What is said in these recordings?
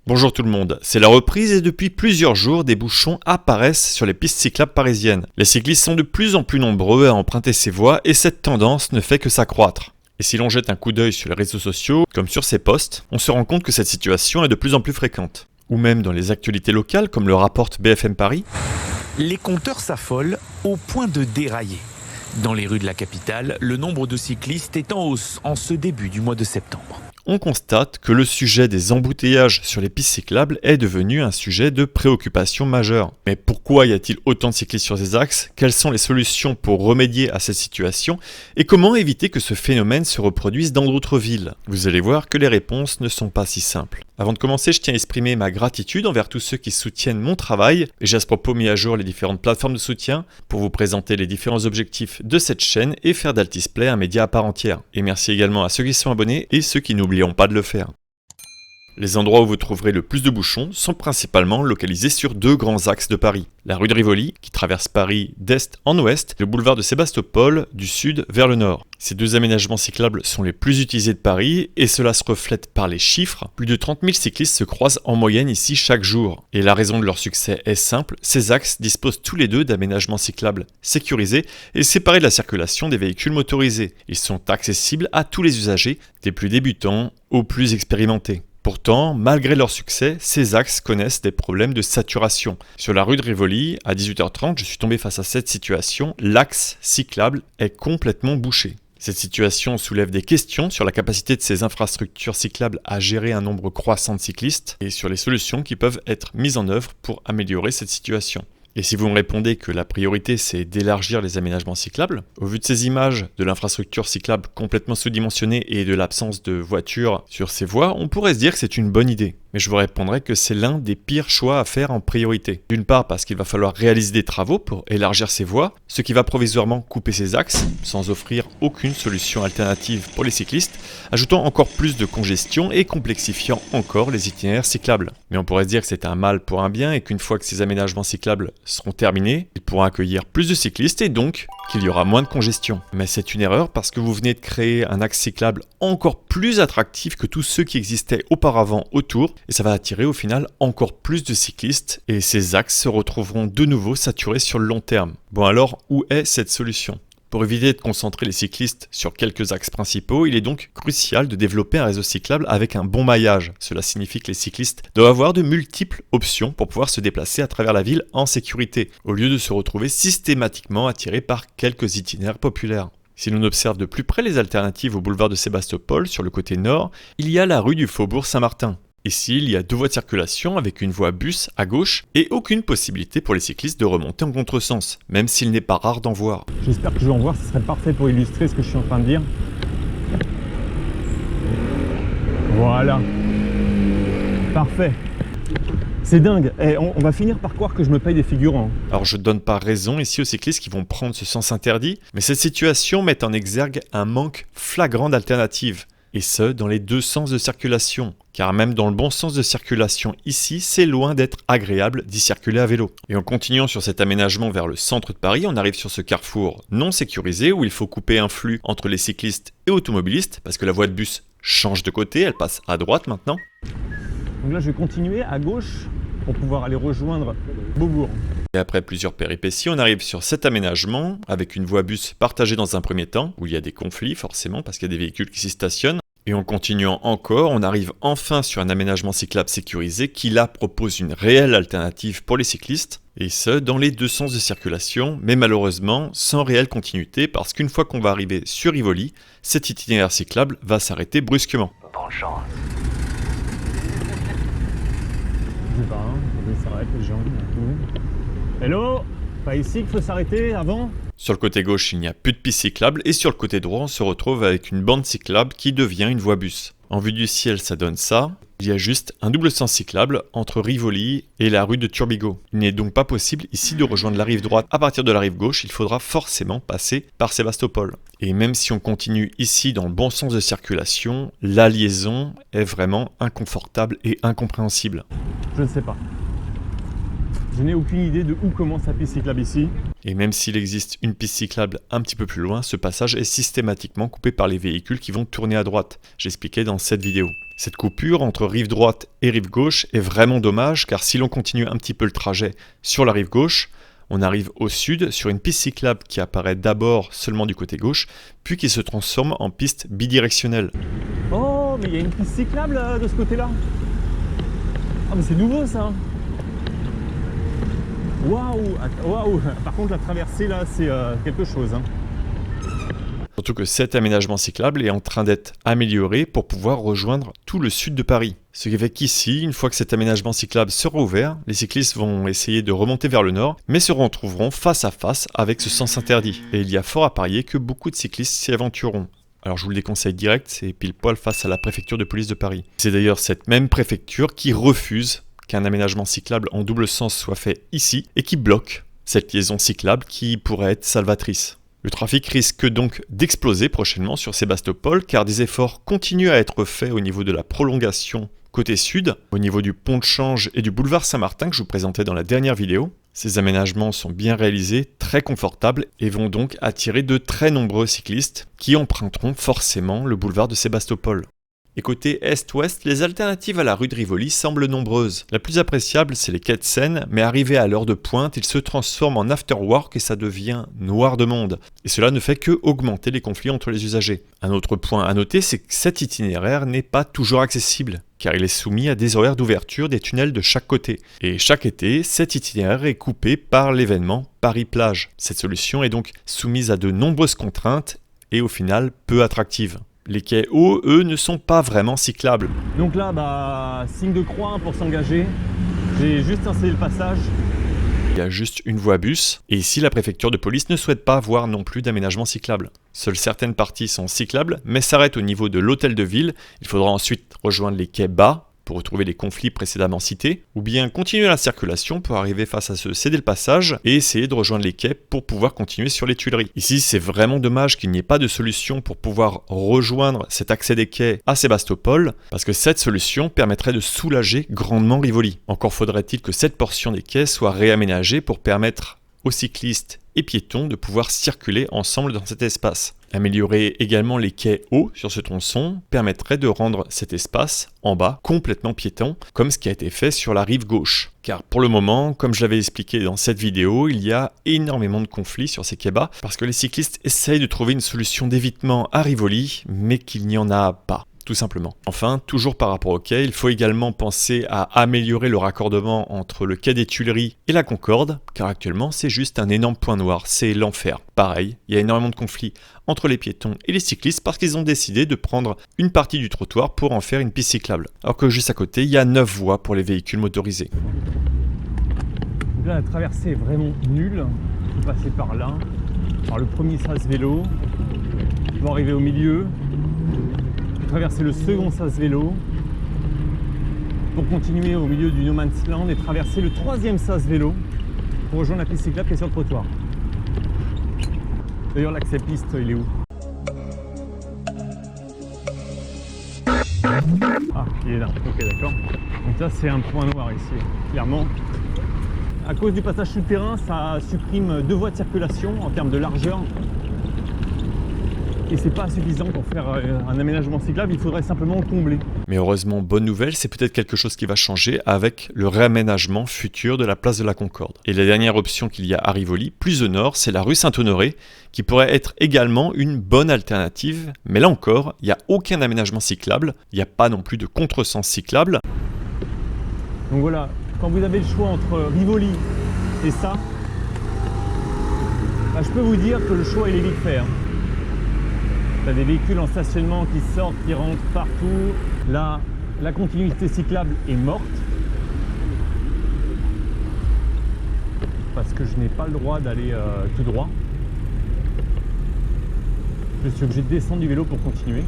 Bonjour tout le monde, c'est la reprise et depuis plusieurs jours, des bouchons apparaissent sur les pistes cyclables parisiennes. Les cyclistes sont de plus en plus nombreux à emprunter ces voies et cette tendance ne fait que s'accroître. Et si l'on jette un coup d'œil sur les réseaux sociaux, comme sur ces posts, on se rend compte que cette situation est de plus en plus fréquente. Ou même dans les actualités locales, comme le rapporte BFM Paris. Les compteurs s'affolent au point de dérailler. Dans les rues de la capitale, le nombre de cyclistes est en hausse en ce début du mois de septembre. On constate que le sujet des embouteillages sur les pistes cyclables est devenu un sujet de préoccupation majeure. Mais pourquoi y a-t-il autant de cyclistes sur ces axes? Quelles sont les solutions pour remédier à cette situation? Et comment éviter que ce phénomène se reproduise dans d'autres villes? Vous allez voir que les réponses ne sont pas si simples. Avant de commencer, je tiens à exprimer ma gratitude envers tous ceux qui soutiennent mon travail. Et j'ai à ce propos mis à jour les différentes plateformes de soutien pour vous présenter les différents objectifs de cette chaîne et faire d'Altisplay un média à part entière. Et merci également à ceux qui sont abonnés et ceux qui n'oublient pas de le faire. Les endroits où vous trouverez le plus de bouchons sont principalement localisés sur deux grands axes de Paris. La rue de Rivoli, qui traverse Paris d'est en ouest, et le boulevard de Sébastopol, du sud vers le nord. Ces deux aménagements cyclables sont les plus utilisés de Paris, et cela se reflète par les chiffres. Plus de 30 000 cyclistes se croisent en moyenne ici chaque jour. Et la raison de leur succès est simple, ces axes disposent tous les deux d'aménagements cyclables sécurisés et séparés de la circulation des véhicules motorisés. Ils sont accessibles à tous les usagers, des plus débutants aux plus expérimentés. Pourtant, malgré leur succès, ces axes connaissent des problèmes de saturation. Sur la rue de Rivoli, à 18h30, je suis tombé face à cette situation. L'axe cyclable est complètement bouché. Cette situation soulève des questions sur la capacité de ces infrastructures cyclables à gérer un nombre croissant de cyclistes et sur les solutions qui peuvent être mises en œuvre pour améliorer cette situation. Et si vous me répondez que la priorité c'est d'élargir les aménagements cyclables, au vu de ces images de l'infrastructure cyclable complètement sous-dimensionnée et de l'absence de voitures sur ces voies, on pourrait se dire que c'est une bonne idée. Mais je vous répondrai que c'est l'un des pires choix à faire en priorité. D'une part parce qu'il va falloir réaliser des travaux pour élargir ces voies, ce qui va provisoirement couper ces axes, sans offrir aucune solution alternative pour les cyclistes, ajoutant encore plus de congestion et complexifiant encore les itinéraires cyclables. Mais on pourrait se dire que c'est un mal pour un bien et qu'une fois que ces aménagements cyclables seront terminés, ils pourront accueillir plus de cyclistes et donc qu'il y aura moins de congestion. Mais c'est une erreur parce que vous venez de créer un axe cyclable encore plus attractif que tous ceux qui existaient auparavant autour et ça va attirer au final encore plus de cyclistes et ces axes se retrouveront de nouveau saturés sur le long terme. Bon alors, où est cette solution ? Pour éviter de concentrer les cyclistes sur quelques axes principaux, il est donc crucial de développer un réseau cyclable avec un bon maillage. Cela signifie que les cyclistes doivent avoir de multiples options pour pouvoir se déplacer à travers la ville en sécurité, au lieu de se retrouver systématiquement attirés par quelques itinéraires populaires. Si l'on observe de plus près les alternatives au boulevard de Sébastopol sur le côté nord, il y a la rue du Faubourg Saint-Martin. Ici, il y a deux voies de circulation avec une voie bus à gauche et aucune possibilité pour les cyclistes de remonter en contresens, même s'il n'est pas rare d'en voir. J'espère que je vais en voir, ce serait parfait pour illustrer ce que je suis en train de dire. Voilà. Parfait. C'est dingue. On va finir par croire que je me paye des figurants. Alors je ne donne pas raison ici aux cyclistes qui vont prendre ce sens interdit, mais cette situation met en exergue un manque flagrant d'alternatives. Et ce, dans les deux sens de circulation. Car même dans le bon sens de circulation ici, c'est loin d'être agréable d'y circuler à vélo. Et en continuant sur cet aménagement vers le centre de Paris, on arrive sur ce carrefour non sécurisé où il faut couper un flux entre les cyclistes et automobilistes parce que la voie de bus change de côté, elle passe à droite maintenant. Donc là, je vais continuer à gauche pour pouvoir aller rejoindre Beaubourg. Et après plusieurs péripéties, on arrive sur cet aménagement avec une voie bus partagée dans un premier temps, où il y a des conflits forcément parce qu'il y a des véhicules qui s'y stationnent. Et en continuant encore, on arrive enfin sur un aménagement cyclable sécurisé qui là propose une réelle alternative pour les cyclistes, et ce, dans les deux sens de circulation, mais malheureusement sans réelle continuité parce qu'une fois qu'on va arriver sur Rivoli, cet itinéraire cyclable va s'arrêter brusquement. Bonne chance. Je sais pas, il s'arrête, les gens. Hello ? Pas ici qu'il faut s'arrêter avant ? Sur le côté gauche, il n'y a plus de piste cyclable et sur le côté droit, on se retrouve avec une bande cyclable qui devient une voie bus. En vue du ciel, ça donne ça. Il y a juste un double sens cyclable entre Rivoli et la rue de Turbigo. Il n'est donc pas possible ici de rejoindre la rive droite à partir de la rive gauche, il faudra forcément passer par Sébastopol. Et même si on continue ici dans le bon sens de circulation, la liaison est vraiment inconfortable et incompréhensible. Je ne sais pas. Je n'ai aucune idée de où commence la piste cyclable ici. Et même s'il existe une piste cyclable un petit peu plus loin, ce passage est systématiquement coupé par les véhicules qui vont tourner à droite. J'expliquais dans cette vidéo. Cette coupure entre rive droite et rive gauche est vraiment dommage car si l'on continue un petit peu le trajet sur la rive gauche, on arrive au sud sur une piste cyclable qui apparaît d'abord seulement du côté gauche, puis qui se transforme en piste bidirectionnelle. Oh, mais il y a une piste cyclable de ce côté-là. Ah, mais c'est nouveau ça. Waouh, waouh. Par contre, la traversée là, c'est quelque chose. Hein. Surtout que cet aménagement cyclable est en train d'être amélioré pour pouvoir rejoindre tout le sud de Paris. Ce qui fait qu'ici, une fois que cet aménagement cyclable sera ouvert, les cyclistes vont essayer de remonter vers le nord, mais se retrouveront face à face avec ce sens interdit. Et il y a fort à parier que beaucoup de cyclistes s'y aventureront. Alors je vous le déconseille direct, c'est pile poil face à la préfecture de police de Paris. C'est d'ailleurs cette même préfecture qui refuse qu'un aménagement cyclable en double sens soit fait ici et qui bloque cette liaison cyclable qui pourrait être salvatrice. Le trafic risque donc d'exploser prochainement sur Sébastopol car des efforts continuent à être faits au niveau de la prolongation côté sud, au niveau du pont de Change et du boulevard Saint-Martin que je vous présentais dans la dernière vidéo. Ces aménagements sont bien réalisés, très confortables et vont donc attirer de très nombreux cyclistes qui emprunteront forcément le boulevard de Sébastopol. Et côté est-ouest, les alternatives à la rue de Rivoli semblent nombreuses. La plus appréciable, c'est les quais de Seine, mais arrivé à l'heure de pointe, ils se transforment en afterwork et ça devient noir de monde. Et cela ne fait que augmenter les conflits entre les usagers. Un autre point à noter, c'est que cet itinéraire n'est pas toujours accessible, car il est soumis à des horaires d'ouverture des tunnels de chaque côté. Et chaque été, cet itinéraire est coupé par l'événement Paris-Plage. Cette solution est donc soumise à de nombreuses contraintes et au final peu attractive. Les quais hauts, eux, ne sont pas vraiment cyclables. Donc là, signe de croix pour s'engager. J'ai juste installé le passage. Il y a juste une voie bus, et ici la préfecture de police ne souhaite pas voir non plus d'aménagement cyclable. Seules certaines parties sont cyclables, mais s'arrêtent au niveau de l'hôtel de ville. Il faudra ensuite rejoindre les quais bas, pour retrouver les conflits précédemment cités, ou bien continuer la circulation pour arriver face à ce céder le passage et essayer de rejoindre les quais pour pouvoir continuer sur les Tuileries. Ici, c'est vraiment dommage qu'il n'y ait pas de solution pour pouvoir rejoindre cet accès des quais à Sébastopol, parce que cette solution permettrait de soulager grandement Rivoli. Encore faudrait-il que cette portion des quais soit réaménagée pour permettre aux cyclistes et piétons de pouvoir circuler ensemble dans cet espace. Améliorer également les quais hauts sur ce tronçon permettrait de rendre cet espace en bas complètement piéton, comme ce qui a été fait sur la rive gauche. Car pour le moment, comme je l'avais expliqué dans cette vidéo, il y a énormément de conflits sur ces quais bas, parce que les cyclistes essayent de trouver une solution d'évitement à Rivoli, mais qu'il n'y en a pas. Tout simplement. Enfin, toujours par rapport au quai, il faut également penser à améliorer le raccordement entre le quai des Tuileries et la Concorde, car actuellement c'est juste un énorme point noir, c'est l'enfer. Pareil, il y a énormément de conflits entre les piétons et les cyclistes parce qu'ils ont décidé de prendre une partie du trottoir pour en faire une piste cyclable. Alors que juste à côté, il y a 9 voies pour les véhicules motorisés. Donc là, la traversée est vraiment nulle. Il faut passer par là. Alors le premier sas vélo, pour arriver au milieu. Traverser le second sas vélo pour continuer au milieu du No Man's Land et traverser le troisième sas vélo pour rejoindre la piste cyclable qui est sur le trottoir. D'ailleurs l'accès piste il est où? Ah, il est là, ok d'accord. Donc ça c'est un point noir ici, clairement. À cause du passage souterrain, ça supprime 2 voies de circulation en termes de largeur. Et c'est pas suffisant pour faire un aménagement cyclable, il faudrait simplement le combler. Mais heureusement, bonne nouvelle, c'est peut-être quelque chose qui va changer avec le réaménagement futur de la place de la Concorde. Et la dernière option qu'il y a à Rivoli, plus au nord, c'est la rue Saint-Honoré, qui pourrait être également une bonne alternative. Mais là encore, il n'y a aucun aménagement cyclable, il n'y a pas non plus de contresens cyclable. Donc voilà, quand vous avez le choix entre Rivoli et ça, bah, je peux vous dire que le choix il est vite fait. Tu as des véhicules en stationnement qui sortent, qui rentrent partout. Là, la continuité cyclable est morte. Parce que je n'ai pas le droit d'aller tout droit. Je suis obligé de descendre du vélo pour continuer.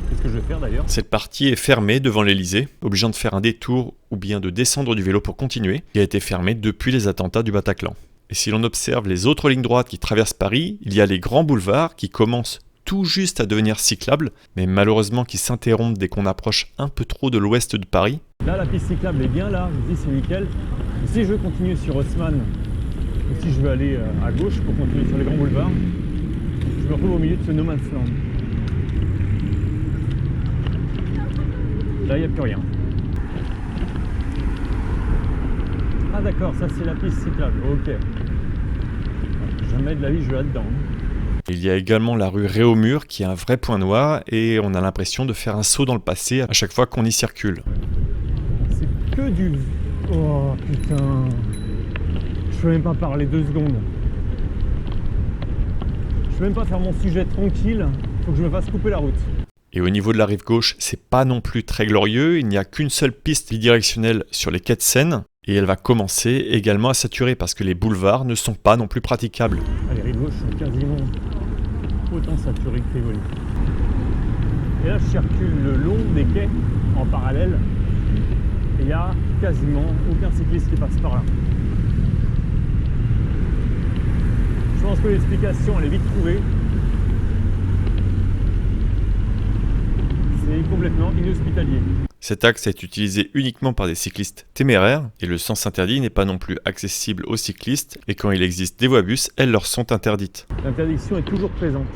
C'est ce que je vais faire d'ailleurs. Cette partie est fermée devant l'Elysée, obligeant de faire un détour ou bien de descendre du vélo pour continuer, qui a été fermée depuis les attentats du Bataclan. Et si l'on observe les autres lignes droites qui traversent Paris, il y a les grands boulevards qui commencent tout juste à devenir cyclables, mais malheureusement qui s'interrompent dès qu'on approche un peu trop de l'ouest de Paris. Là, la piste cyclable est bien là, je me dis c'est nickel. Et si je veux continuer sur Haussmann, ou si je veux aller à gauche pour continuer sur les grands boulevards, je me retrouve au milieu de ce No Man's Land. Là, il n'y a plus rien. Ah d'accord, ça c'est la piste cyclable, ok. Jamais de la vie je vais là-dedans. Il y a également la rue Réaumur qui est un vrai point noir et on a l'impression de faire un saut dans le passé à chaque fois qu'on y circule. C'est que du... Oh putain. Je peux même pas parler 2 secondes. Je peux même pas faire mon sujet tranquille. Faut que je me fasse couper la route. Et au niveau de la rive gauche, c'est pas non plus très glorieux. Il n'y a qu'une seule piste bidirectionnelle sur les quais de Seine. Et elle va commencer également à saturer parce que les boulevards ne sont pas non plus praticables. Ah, les rives gauches sont quasiment autant saturées que Rivoli. Et là, je circule le long des quais en parallèle. Et il n'y a quasiment aucun cycliste qui passe par là. Je pense que l'explication, elle est vite trouvée. C'est complètement inhospitalier. Cet axe est utilisé uniquement par des cyclistes téméraires et le sens interdit n'est pas non plus accessible aux cyclistes et quand il existe des voies bus, elles leur sont interdites. L'interdiction est toujours présente.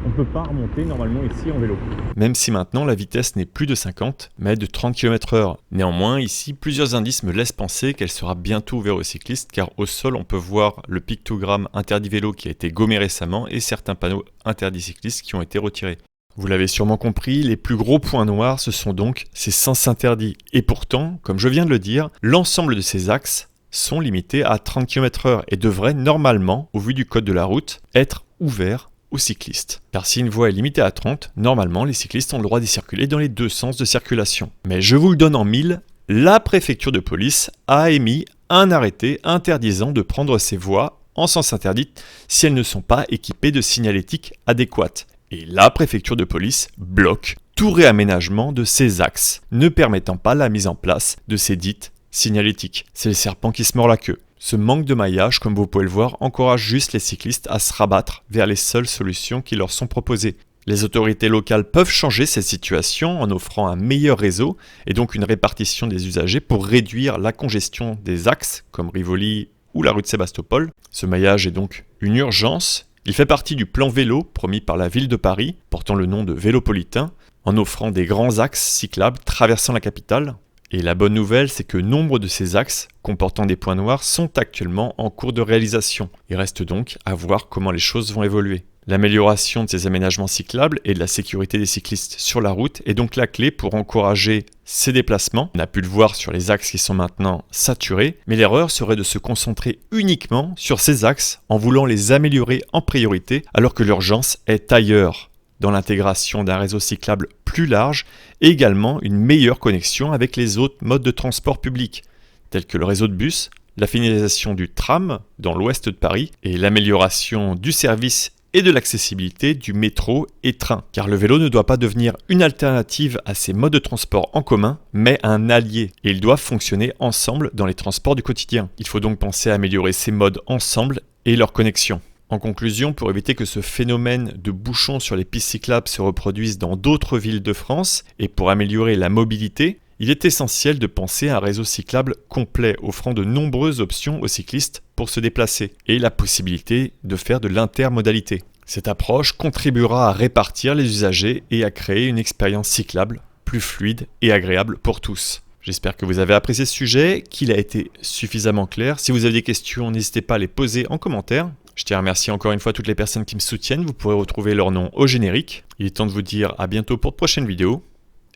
On ne peut pas remonter normalement ici en vélo. Même si maintenant la vitesse n'est plus de 50 mais de 30 km/h. Néanmoins, ici, plusieurs indices me laissent penser qu'elle sera bientôt ouverte aux cyclistes car au sol on peut voir le pictogramme interdit vélo qui a été gommé récemment et certains panneaux interdits cyclistes qui ont été retirés. Vous l'avez sûrement compris, les plus gros points noirs, ce sont donc ces sens interdits. Et pourtant, comme je viens de le dire, l'ensemble de ces axes sont limités à 30 km/h et devraient normalement, au vu du code de la route, être ouverts aux cyclistes. Car si une voie est limitée à 30, normalement les cyclistes ont le droit d'y circuler dans les deux sens de circulation. Mais je vous le donne en mille, la préfecture de police a émis un arrêté interdisant de prendre ces voies en sens interdit si elles ne sont pas équipées de signalétique adéquate. Et la préfecture de police bloque tout réaménagement de ces axes, ne permettant pas la mise en place de ces dites signalétiques. C'est le serpent qui se mord la queue. Ce manque de maillage, comme vous pouvez le voir, encourage juste les cyclistes à se rabattre vers les seules solutions qui leur sont proposées. Les autorités locales peuvent changer cette situation en offrant un meilleur réseau et donc une répartition des usagers pour réduire la congestion des axes, comme Rivoli ou la rue de Sébastopol. Ce maillage est donc une urgence. Il fait partie du plan vélo promis par la ville de Paris, portant le nom de Vélopolitain, en offrant des grands axes cyclables traversant la capitale. Et la bonne nouvelle, c'est que nombre de ces axes comportant des points noirs sont actuellement en cours de réalisation. Il reste donc à voir comment les choses vont évoluer. L'amélioration de ces aménagements cyclables et de la sécurité des cyclistes sur la route est donc la clé pour encourager ces déplacements. On a pu le voir sur les axes qui sont maintenant saturés, mais l'erreur serait de se concentrer uniquement sur ces axes en voulant les améliorer en priorité alors que l'urgence est ailleurs, dans l'intégration d'un réseau cyclable plus large et également une meilleure connexion avec les autres modes de transport public, tels que le réseau de bus, la finalisation du tram dans l'ouest de Paris et l'amélioration du service et de l'accessibilité du métro et train. Car le vélo ne doit pas devenir une alternative à ces modes de transport en commun, mais un allié. Et ils doivent fonctionner ensemble dans les transports du quotidien. Il faut donc penser à améliorer ces modes ensemble et leur connexion. En conclusion, pour éviter que ce phénomène de bouchons sur les pistes cyclables se reproduise dans d'autres villes de France et pour améliorer la mobilité, il est essentiel de penser à un réseau cyclable complet offrant de nombreuses options aux cyclistes pour se déplacer et la possibilité de faire de l'intermodalité. Cette approche contribuera à répartir les usagers et à créer une expérience cyclable plus fluide et agréable pour tous. J'espère que vous avez apprécié ce sujet, qu'il a été suffisamment clair. Si vous avez des questions, n'hésitez pas à les poser en commentaire. Je tiens à remercier encore une fois toutes les personnes qui me soutiennent. Vous pourrez retrouver leur nom au générique. Il est temps de vous dire à bientôt pour de prochaines vidéos.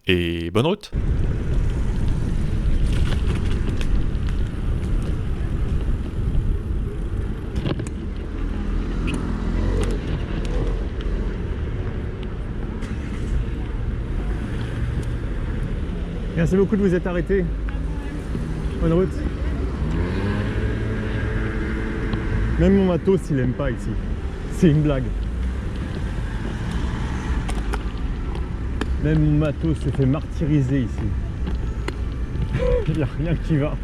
Et bonne route! Merci beaucoup de vous être arrêté. Bonne route. Même mon matos, il aime pas ici. C'est une blague. Même mon matos se fait martyriser ici. Il n'y a rien qui va.